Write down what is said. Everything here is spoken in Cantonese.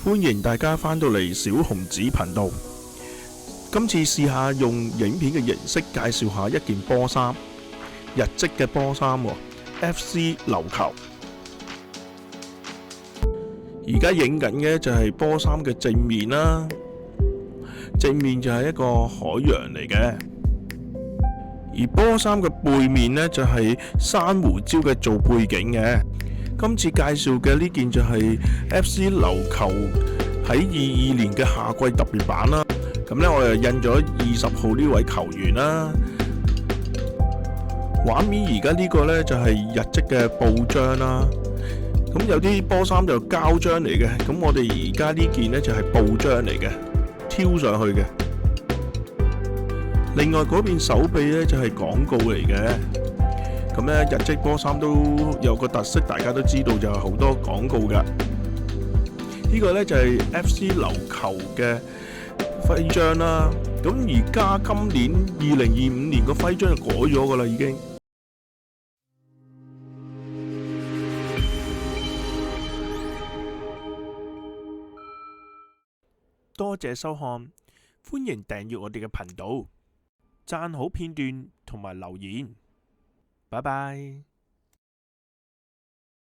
歡迎大家返到嚟小熊子頻道。今次試下用影片嘅形式介紹下一件波衫，日職嘅波衫喎，FC 琉球。而家影緊嘅就係波衫嘅正面啦，正面就係一個海洋嚟嘅，而波衫嘅背面呢，就係珊瑚礁嘅做背景嘅。今次介紹嘅呢件就係 FC 琉球喺22年嘅夏季特別版啦。咁呢，我又印咗20號呢位球員啦。畫面而家呢個呢，就係日職嘅布章啦。咁有啲波衫就膠章嚟嘅，咁我哋而家呢件呢，就係布章嚟嘅，挑上去嘅。另外嗰邊手臂呢，就係廣告嚟嘅。咁咧，日職波衫都有個特色，大家都知道就係好多廣告㗎。呢個呢就係 FC 琉球嘅徽章啦。咁而家今年2025年個徽章就改咗㗎啦，已經。多謝收看，歡迎訂閱我哋嘅頻道，讚好片段同埋留言。拜拜。